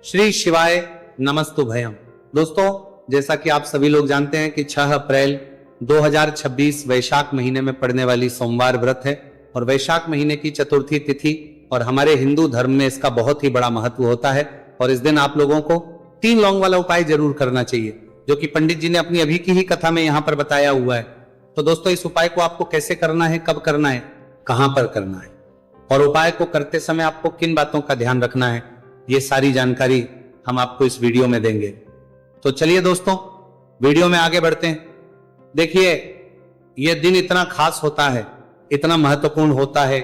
श्री शिवाय नमस्तु भयम। दोस्तों, जैसा कि आप सभी लोग जानते हैं कि 6 अप्रैल 2026 वैशाख महीने में पड़ने वाली सोमवार व्रत है और वैशाख महीने की चतुर्थी तिथि और हमारे हिंदू धर्म में इसका बहुत ही बड़ा महत्व होता है। और इस दिन आप लोगों को 3 लौंग वाला उपाय जरूर करना चाहिए, जो कि पंडित जी ने अपनी अभी की ही कथा में यहाँ पर बताया हुआ है। तो दोस्तों, इस उपाय को आपको कैसे करना है, कब करना है, कहां पर करना है और उपाय को करते समय आपको किन बातों का ध्यान रखना है, ये सारी जानकारी हम आपको इस वीडियो में देंगे। तो चलिए दोस्तों, वीडियो में आगे बढ़ते हैं। देखिए, यह दिन इतना खास होता है, इतना महत्वपूर्ण होता है।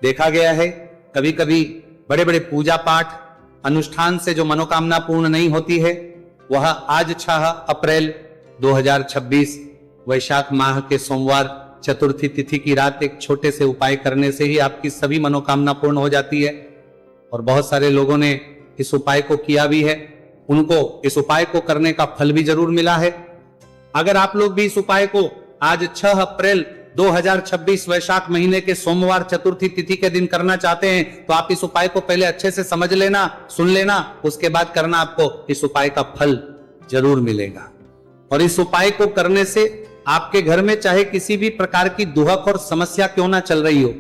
देखा गया है कभी कभी बड़े बड़े पूजा पाठ अनुष्ठान से जो मनोकामना पूर्ण नहीं होती है, वह आज 6 अप्रैल 2026 वैशाख माह के सोमवार चतुर्थी तिथि की रात एक छोटे से उपाय करने से ही आपकी सभी मनोकामना पूर्ण हो जाती है। और बहुत सारे लोगों ने इस उपाय को किया भी है, उनको इस उपाय को करने का फल भी जरूर मिला है। अगर आप लोग भी इस उपाय को आज 6 अप्रैल 2026 वैशाख महीने के सोमवार चतुर्थी तिथि के दिन करना चाहते हैं, तो आप इस उपाय को पहले अच्छे से समझ लेना, सुन लेना, उसके बाद करना, आपको इस उपाय का फल जरूर मिलेगा। और इस उपाय को करने से आपके घर में चाहे किसी भी प्रकार की दुहक और समस्या क्यों ना चल रही हो,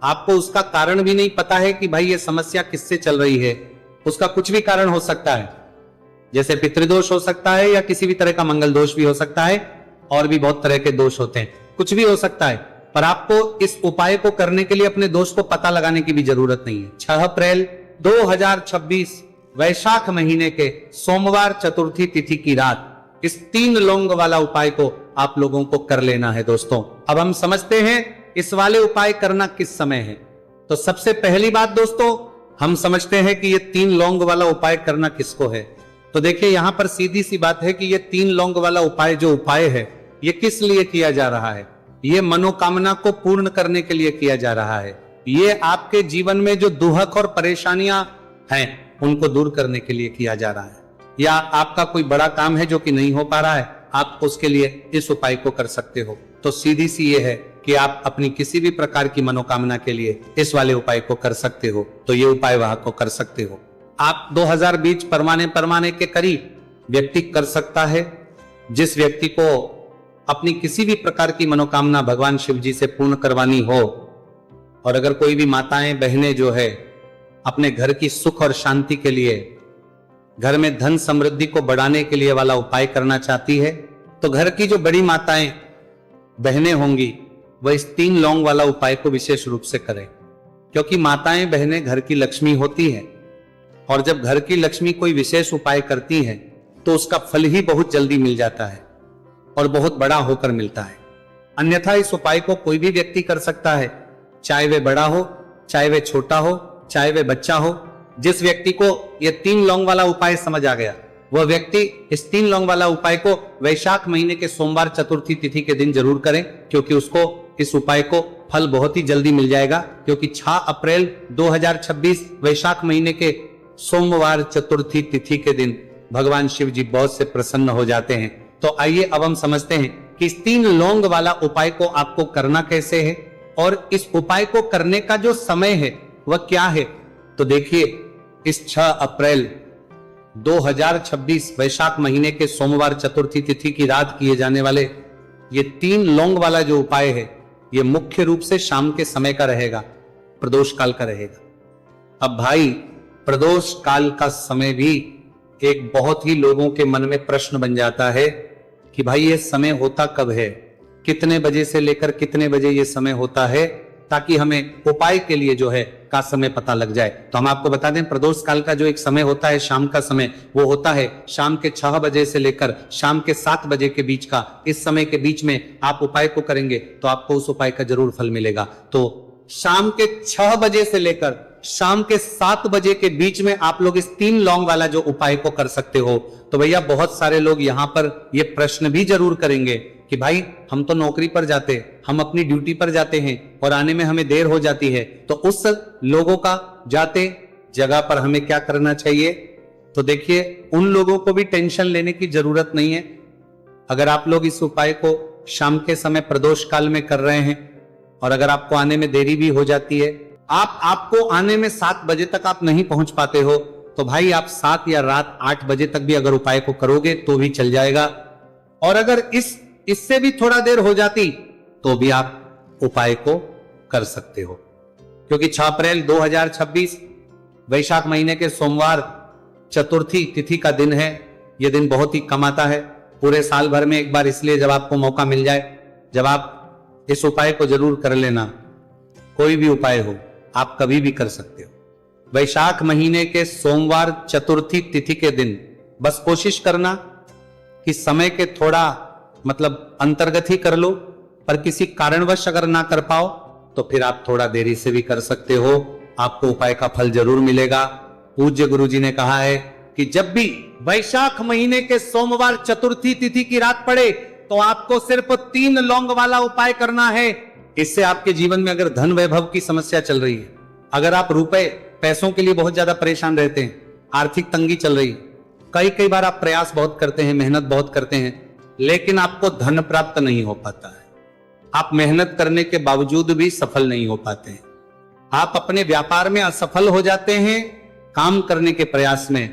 आपको उसका कारण भी नहीं पता है कि भाई ये समस्या किससे चल रही है, उसका कुछ भी कारण हो सकता है, जैसे पितृदोष हो सकता है या किसी भी तरह का मंगल दोष भी हो सकता है, और भी बहुत तरह के दोष होते हैं, कुछ भी हो सकता है। पर आपको इस उपाय को करने के लिए अपने दोष को पता लगाने की भी जरूरत नहीं है। 6 अप्रैल 2026 वैशाख महीने के सोमवार चतुर्थी तिथि की रात इस 3 लौंग वाला उपाय को आप लोगों को कर लेना है। दोस्तों, अब हम समझते हैं इस वाले उपाय करना किस समय है। तो सबसे पहली बात दोस्तों, हम समझते हैं कि ये 3 लौंग वाला उपाय करना किसको है। तो देखिए, यहां पर सीधी सी बात है कि ये 3 लौंग वाला उपाय जो उपाय है, ये किस लिए किया जा रहा है। ये मनोकामना को पूर्ण करने के लिए किया जा रहा है। ये आपके जीवन में जो दुहक और परेशानियां हैं, उनको दूर करने के लिए किया जा रहा है। या आपका कोई बड़ा काम है जो कि नहीं हो पा रहा है, आप उसके लिए इस उपाय को कर सकते हो। तो सीधी सी ये है कि आप अपनी किसी भी प्रकार की मनोकामना के लिए इस वाले उपाय को कर सकते हो। तो ये उपाय वहां को कर सकते हो। आप 2000 बीज परमाने के करीब व्यक्ति कर सकता है। जिस व्यक्ति को अपनी किसी भी प्रकार की मनोकामना भगवान शिव जी से पूर्ण करवानी हो, और अगर कोई भी माताएं बहनें जो है अपने घर की सुख और शांति के लिए, घर में धन समृद्धि को बढ़ाने के लिए वाला उपाय करना चाहती है, तो घर की जो बड़ी माताएं बहनें होंगी वह इस 3 लौंग वाला उपाय को विशेष रूप से करें। क्योंकि माताएं बहनें घर की लक्ष्मी होती हैं, और जब घर की लक्ष्मी कोई विशेष उपाय करती है तो उसका फल ही बहुत जल्दी मिल जाता है और बहुत बड़ा होकर मिलता है। अन्यथा इस उपाय को कोई भी व्यक्ति कर सकता है, चाहे वे बड़ा हो, चाहे वे छोटा हो, चाहे वे बच्चा हो। जिस व्यक्ति को यह 3 लौंग वाला उपाय समझ आ गया, वह व्यक्ति इस 3 लौंग वाला उपाय को वैशाख महीने के सोमवार चतुर्थी तिथि के दिन जरूर करें, क्योंकि उसको इस उपाय को फल बहुत ही जल्दी मिल जाएगा। क्योंकि 6 अप्रैल 2026 वैशाख महीने के सोमवार चतुर्थी तिथि के दिन भगवान शिव जी बहुत से प्रसन्न हो जाते हैं। तो आइए अब हम समझते हैं कि इस 3 लौंग वाला उपाय को आपको करना कैसे है और इस उपाय को करने का जो समय है वह क्या है। तो देखिए, इस 6 अप्रैल 2026 वैशाख महीने के सोमवार चतुर्थी तिथि की रात किए जाने वाले ये 3 लौंग वाला जो उपाय है, ये मुख्य रूप से शाम के समय का रहेगा, प्रदोष काल का रहेगा। अब भाई, प्रदोष काल का समय भी एक बहुत ही लोगों के मन में प्रश्न बन जाता है कि भाई ये समय होता कब है, कितने बजे से लेकर कितने बजे ये समय होता है, ताकि हमें उपाय के लिए जो है का समय पता लग जाए। तो हम आपको बता दें, प्रदोष काल का जो एक समय होता है, शाम का समय, वो होता है शाम के 6 बजे से लेकर शाम के 7 बजे के बीच का। इस समय के बीच में आप उपाय को करेंगे तो आपको उस उपाय का जरूर फल मिलेगा। तो शाम के 6 बजे से लेकर शाम के 7 बजे के बीच में आप लोग इस 3 लौंग वाला जो उपाय को कर सकते हो। तो भैया, बहुत सारे लोग यहां पर ये प्रश्न भी जरूर करेंगे कि भाई, हम तो नौकरी पर जाते, हम अपनी ड्यूटी पर जाते हैं और आने में हमें देर हो जाती है, तो उस लोगों का जाते जगह पर हमें क्या करना चाहिए। तो देखिए, उन लोगों को भी टेंशन लेने की जरूरत नहीं है। अगर आप लोग इस उपाय को शाम के समय प्रदोष काल में कर रहे हैं और अगर आपको आने में देरी भी हो जाती है, आपको आने में 7 बजे तक आप नहीं पहुंच पाते हो, तो भाई आप 7 या रात 8 बजे तक भी अगर उपाय को करोगे तो भी चल जाएगा। और अगर इससे भी थोड़ा देर हो जाती तो भी आप उपाय को कर सकते हो, क्योंकि 6 अप्रैल 2026 वैशाख महीने के सोमवार चतुर्थी तिथि का दिन है। यह दिन बहुत ही कम आता है पूरे साल भर में एक बार, इसलिए जब आपको मौका मिल जाए, जब आप इस उपाय को जरूर कर लेना। कोई भी उपाय हो आप कभी भी कर सकते हो। वैशाख महीने के सोमवार चतुर्थी तिथि के दिन बस कोशिश करना कि समय के थोड़ा अंतर्गत ही कर लो, पर किसी कारणवश अगर ना कर पाओ तो फिर आप थोड़ा देरी से भी कर सकते हो, आपको उपाय का फल जरूर मिलेगा। पूज्य गुरुजी ने कहा है कि जब भी वैशाख महीने के सोमवार चतुर्थी तिथि की रात पड़े तो आपको सिर्फ 3 लौंग वाला उपाय करना है। इससे आपके जीवन में अगर धन वैभव की समस्या चल रही है, अगर आप रुपए पैसों के लिए बहुत ज्यादा परेशान रहते हैं, आर्थिक तंगी चल रही है, कई बार आप प्रयास बहुत करते हैं, मेहनत बहुत करते हैं, लेकिन आपको धन प्राप्त नहीं हो पाता है, आप मेहनत करने के बावजूद भी सफल नहीं हो पाते हैं, आप अपने व्यापार में असफल हो जाते हैं, काम करने के प्रयास में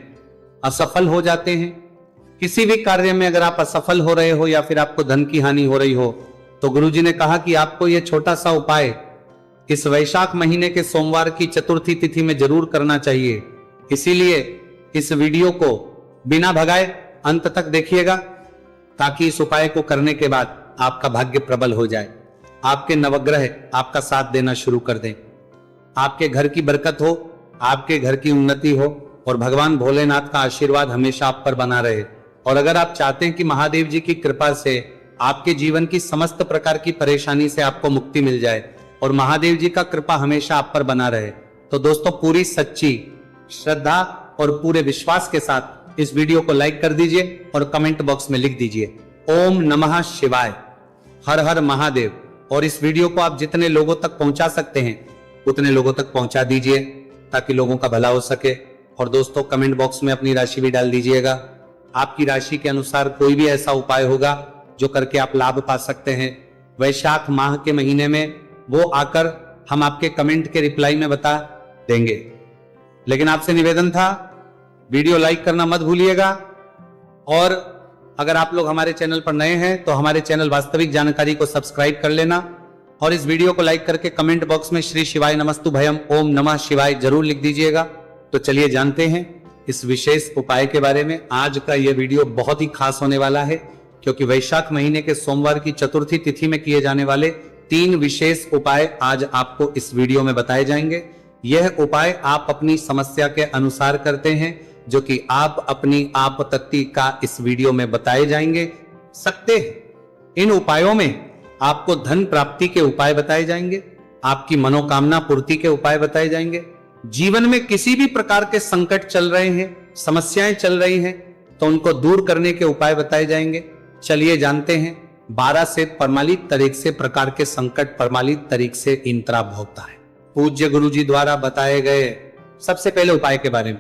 असफल हो जाते हैं, किसी भी कार्य में अगर आप असफल हो रहे हो या फिर आपको धन की हानि हो रही हो, तो गुरुजी ने कहा कि आपको यह छोटा सा उपाय इस वैशाख महीने के सोमवार की चतुर्थी तिथि में जरूर करना चाहिए। इसीलिए इस वीडियो को बिना भगाए अंत तक देखिएगा, ताकि इस उपाय को करने के बाद आपका भाग्य प्रबल हो जाए, आपके नवग्रह आपका साथ देना शुरू कर दें, आपके घर की बरकत हो, आपके घर की उन्नति हो और भगवान भोलेनाथ का आशीर्वाद हमेशा आप पर बना रहे। और अगर आप चाहते हैं कि महादेव जी की कृपा से आपके जीवन की समस्त प्रकार की परेशानी से आपको मुक्ति मिल जाए और महादेव जी का कृपा हमेशा आप पर बना रहे, तो दोस्तों पूरी सच्ची श्रद्धा और पूरे विश्वास के साथ इस वीडियो को लाइक कर दीजिए और कमेंट बॉक्स में लिख दीजिए ओम नमः शिवाय, हर हर महादेव। और इस वीडियो को आप जितने लोगों तक पहुंचा सकते हैं उतने लोगों तक पहुंचा दीजिए, ताकि लोगों का भला हो सके। और दोस्तों कमेंट बॉक्स में अपनी राशि भी डाल दीजिएगा, आपकी राशि के अनुसार कोई भी ऐसा उपाय होगा जो करके आप लाभ पा सकते हैं। वैशाख माह के महीने में वो आकर हम आपके कमेंट के रिप्लाई में बता देंगे। लेकिन आपसे निवेदन था, वीडियो लाइक करना मत भूलिएगा। और अगर आप लोग हमारे चैनल पर नए हैं तो हमारे चैनल वास्तविक जानकारी को सब्सक्राइब कर लेना और इस वीडियो को लाइक करके कमेंट बॉक्स में श्री शिवाय नमस्तु भयम ओम नमः शिवाय जरूर लिख दीजिएगा। तो चलिए जानते हैं इस विशेष उपाय के बारे में। आज का यह वीडियो बहुत ही खास होने वाला है, क्योंकि वैशाख महीने के सोमवार की चतुर्थी तिथि में किए जाने वाले 3 विशेष उपाय आज आपको इस वीडियो में बताए जाएंगे। यह उपाय आप अपनी समस्या के अनुसार करते हैं, जो कि आप अपनी आपत्ति का इस वीडियो में बताए जाएंगे सकते हैं। इन उपायों में आपको धन प्राप्ति के उपाय बताए जाएंगे, आपकी मनोकामना पूर्ति के उपाय बताए जाएंगे। जीवन में किसी भी प्रकार के संकट चल रहे हैं, समस्याएं चल रही हैं, तो उनको दूर करने के उपाय बताए जाएंगे। चलिए जानते हैं 12 से परमालित तरीक से प्रकार के संकट परमालित तरीक से इंतराब होता है पूज्य गुरु जी द्वारा बताए गए सबसे पहले उपाय के बारे में।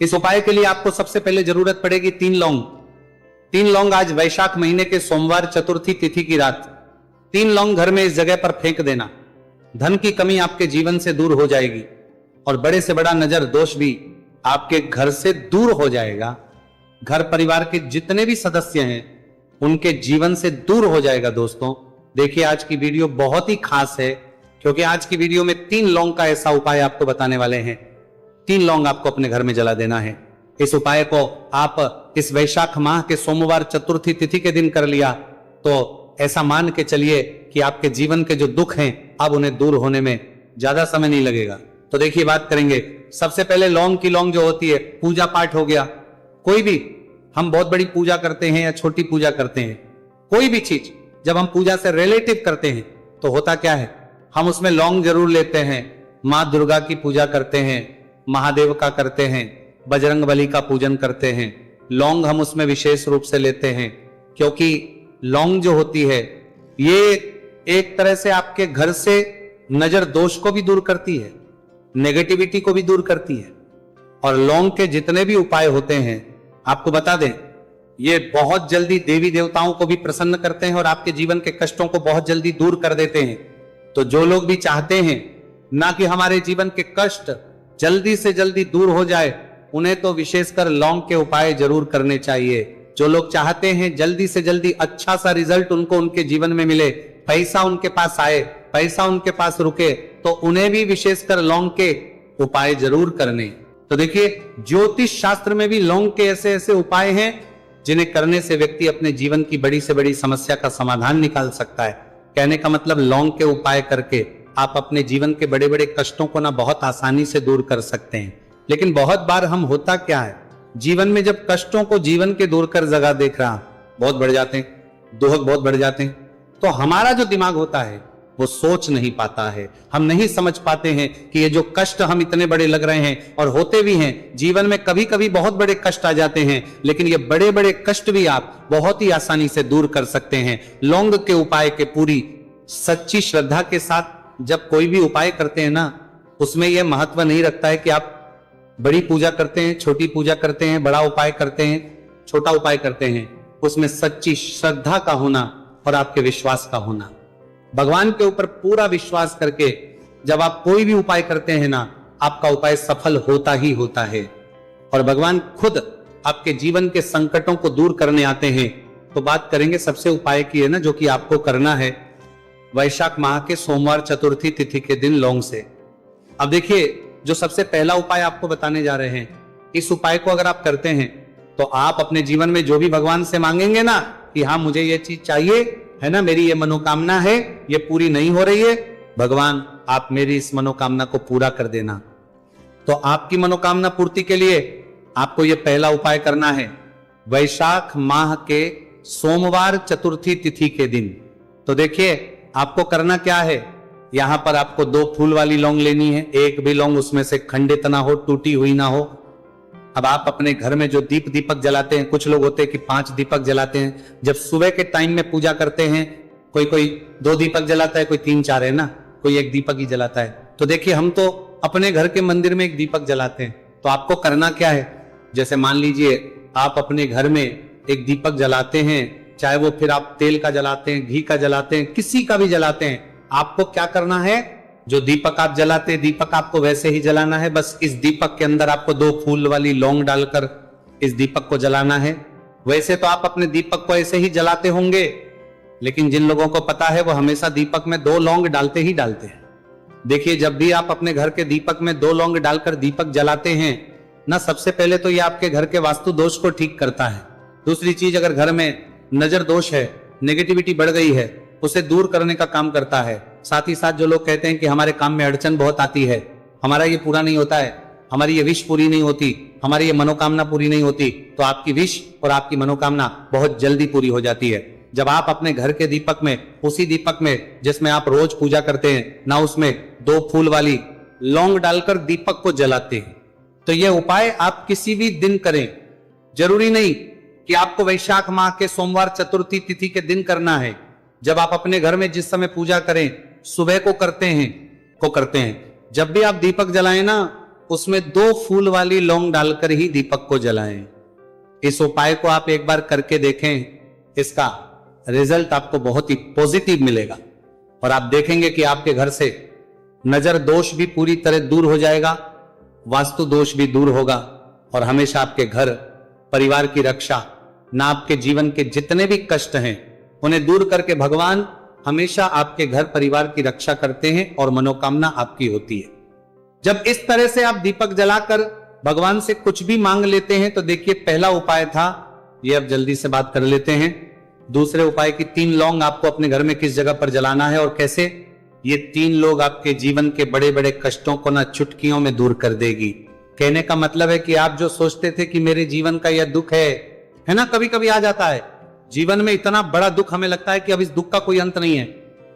इस उपाय के लिए आपको सबसे पहले जरूरत पड़ेगी 3 लौंग। 3 लौंग आज वैशाख महीने के सोमवार चतुर्थी तिथि की रात 3 लौंग घर में इस जगह पर फेंक देना। धन की कमी आपके जीवन से दूर हो जाएगी और बड़े से बड़ा नजर दोष भी आपके घर से दूर हो जाएगा। घर परिवार के जितने भी सदस्य हैं उनके जीवन से दूर हो जाएगा। दोस्तों देखिए आज की वीडियो बहुत ही खास है, क्योंकि आज की वीडियो में 3 लौंग का ऐसा उपाय आपको बताने वाले हैं। 3 लौंग आपको अपने घर में जला देना है। इस उपाय को आप इस वैशाख माह के सोमवार चतुर्थी तिथि के दिन कर लिया तो ऐसा मान के चलिए कि आपके जीवन के जो दुख हैं अब उन्हें दूर होने में ज्यादा समय नहीं लगेगा। तो देखिए बात करेंगे सबसे पहले लौंग की। लौंग जो होती है पूजा पाठ हो गया, कोई भी हम बहुत बड़ी पूजा करते हैं या छोटी पूजा करते हैं, कोई भी चीज जब हम पूजा से रिलेटिव करते हैं तो होता क्या है, हम उसमें लौंग जरूर लेते हैं। माँ दुर्गा की पूजा करते हैं, महादेव का करते हैं, बजरंगबली का पूजन करते हैं, लौंग हम उसमें विशेष रूप से लेते हैं, क्योंकि लौंग जो होती है ये एक तरह से आपके घर से नजर दोष को भी दूर करती है, नेगेटिविटी को भी दूर करती है। और लौंग के जितने भी उपाय होते हैं आपको बता दें, ये बहुत जल्दी देवी देवताओं को भी प्रसन्न करते हैं और आपके जीवन के कष्टों को बहुत जल्दी दूर कर देते हैं। तो जो लोग भी चाहते हैं ना कि हमारे जीवन के कष्ट जल्दी से जल्दी दूर हो जाए, उन्हें तो विशेषकर लौंग के उपाय जरूर करने चाहिए। जो लोग चाहते हैं जल्दी से जल्दी अच्छा सा रिजल्ट उनको उनके जीवन में मिले, पैसा उनके पास आए, पैसा उनके पास रुके, तो उन्हें भी विशेषकर लौंग के उपाय जरूर करने। तो देखिए, ज्योतिष शास्त्र में भी लौंग के ऐसे ऐसे उपाय हैं जिन्हें करने से व्यक्ति अपने जीवन की बड़ी से बड़ी समस्या का समाधान निकाल सकता है। कहने का मतलब, लौंग के उपाय करके आप अपने जीवन के बड़े बड़े कष्टों को ना बहुत आसानी से दूर कर सकते हैं। लेकिन बहुत बार हम होता क्या है, जीवन में जब कष्टों को जीवन के दूर कर जगह देख रहा बहुत बढ़ जाते हैं, दोहक बहुत बढ़ जाते हैं, तो हमारा जो दिमाग होता है वो सोच नहीं पाता है। हम नहीं समझ पाते हैं कि ये जो कष्ट हम इतने बड़े लग रहे हैं और होते भी हैं, जीवन में कभी कभी बहुत बड़े कष्ट आ जाते हैं, लेकिन ये बड़े बड़े कष्ट भी आप बहुत ही आसानी से दूर कर सकते हैं लौंग के उपाय के पूरी सच्ची श्रद्धा के साथ। जब कोई भी उपाय करते हैं ना, उसमें यह महत्व नहीं रखता है कि आप बड़ी पूजा करते हैं, छोटी पूजा करते हैं, बड़ा उपाय करते हैं, छोटा उपाय करते हैं, उसमें सच्ची श्रद्धा का होना और आपके विश्वास का होना। भगवान के ऊपर पूरा विश्वास करके जब आप कोई भी उपाय करते हैं ना, आपका उपाय सफल होता ही होता है और भगवान खुद आपके जीवन के संकटों को दूर करने आते हैं। तो बात करेंगे सबसे उपाय की है ना, जो कि आपको करना है वैशाख माह के सोमवार चतुर्थी तिथि के दिन लौंग से। अब देखिए, जो सबसे पहला उपाय आपको बताने जा रहे हैं, इस उपाय को अगर आप करते हैं तो आप अपने जीवन में जो भी भगवान से मांगेंगे ना कि हाँ मुझे ये चीज चाहिए है ना, मेरी ये मनोकामना है, ये पूरी नहीं हो रही है, भगवान आप मेरी इस मनोकामना को पूरा कर देना। तो आपकी मनोकामना पूर्ति के लिए आपको ये पहला उपाय करना है वैशाख माह के सोमवार चतुर्थी तिथि के दिन। तो देखिए, आपको करना क्या है, यहां पर आपको 2 फूल वाली लौंग लेनी है, एक भी लौंग उसमें से खंडित ना हो, टूटी हुई ना हो। अब आप अपने घर में जो दीपक जलाते हैं, कुछ लोग होते हैं कि 5 दीपक जलाते हैं। जब सुबह के टाइम में पूजा करते हैं, कोई 2 दीपक जलाता है, कोई 3-4 है ना, कोई 1 दीपक ही जलाता है। तो देखिए, हम तो अपने घर के मंदिर में 1 दीपक जलाते हैं। तो आपको करना क्या है, जैसे मान लीजिए आप अपने घर में 1 दीपक जलाते हैं, चाहे वो फिर आप तेल का जलाते हैं, घी का जलाते हैं, किसी का भी जलाते हैं, आपको क्या करना है, जो दीपक आप जलाते हैं, दीपक आपको वैसे ही जलाना है। बस इस दीपक के अंदर आपको 2 फूल वाली लौंग डालकर इस दीपक को जलाना है। वैसे तो आप अपने दीपक को ऐसे ही जलाते होंगे, लेकिन जिन लोगों को पता है वो हमेशा दीपक में 2 लौंग डालते ही डालते हैं। देखिए, जब भी आप अपने घर के दीपक में 2 लौंग डालकर दीपक जलाते हैं ना, सबसे पहले तो ये आपके घर के वास्तु दोष को ठीक करता है। दूसरी चीज, अगर घर में नजर दोष है, नेगेटिविटी बढ़ गई है, उसे दूर करने का काम करता है। साथ ही साथ जो लोग कहते हैं कि हमारे काम में अड़चन बहुत आती है, हमारा ये पूरा नहीं होता है, हमारी ये विश पूरी नहीं होती, हमारी ये मनोकामना पूरी नहीं होती, तो आपकी विश और आपकी मनोकामना बहुत जल्दी पूरी हो जाती है। जब आप अपने घर के दीपक में, उसी दीपक में जिसमें आप रोज पूजा करते हैं ना, उसमें 2 फूल वाली लौंग डालकर दीपक को जलाते हैं। तो यह उपाय आप किसी भी दिन करें, जरूरी नहीं कि आपको वैशाख माह के सोमवार चतुर्थी तिथि के दिन करना है। जब आप अपने घर में जिस समय पूजा करें, सुबह को करते हैं, जब भी आप दीपक जलाएं ना, उसमें 2 फूल वाली लौंग डालकर ही दीपक को जलाएं। इस उपाय को आप एक बार करके देखें, इसका रिजल्ट आपको बहुत ही पॉजिटिव मिलेगा और आप देखेंगे कि आपके घर से नजर दोष भी पूरी तरह दूर हो जाएगा, वास्तु दोष भी दूर होगा और हमेशा आपके घर परिवार की रक्षा, ना आपके जीवन के जितने भी कष्ट हैं उन्हें दूर करके भगवान हमेशा आपके घर परिवार की रक्षा करते हैं और मनोकामना आपकी होती है। जब इस तरह से आप दीपक जलाकर भगवान से कुछ भी मांग लेते हैं, तो देखिए, पहला उपाय था ये, अब जल्दी से बात कर लेते हैं। दूसरे उपाय की 3 लौंग आपको अपने घर में किस जगह पर जलाना है और कैसे, ये 3 लोग आपके जीवन के बड़े बड़े कष्टों को ना चुटकियों में दूर कर देगी। कहने का मतलब है कि आप जो सोचते थे कि मेरे जीवन का यह दुख है ना, कभी कभी आ जाता है जीवन में इतना बड़ा दुख, हमें लगता है कि अब इस दुख का कोई अंत नहीं है,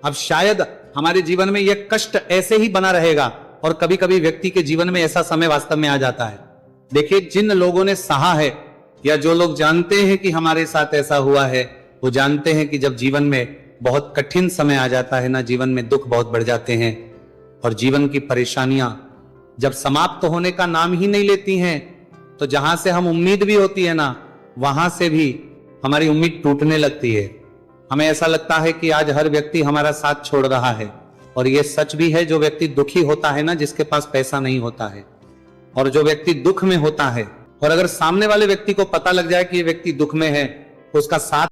अब शायद हमारे जीवन में यह कष्ट ऐसे ही बना रहेगा। और कभी कभी व्यक्ति के जीवन में ऐसा समय वास्तव में आ जाता है। देखिए, जिन लोगों ने सहा है या जो लोग जानते हैं कि हमारे साथ ऐसा हुआ है, वो जानते हैं कि जब जीवन में बहुत कठिन समय आ जाता है ना, जीवन में दुख बहुत बढ़ जाते हैं और जीवन की परेशानियां जब समाप्त होने का नाम ही नहीं लेती हैं, तो जहां से हम उम्मीद भी होती है ना, वहां से भी हमारी उम्मीद टूटने लगती है। हमें ऐसा लगता है कि आज हर व्यक्ति हमारा साथ छोड़ रहा है, और यह सच भी है। जो व्यक्ति दुखी होता है ना, जिसके पास पैसा नहीं होता है, और जो व्यक्ति दुख में होता है और अगर सामने वाले व्यक्ति को पता लग जाए कि ये व्यक्ति दुख में है तो उसका साथ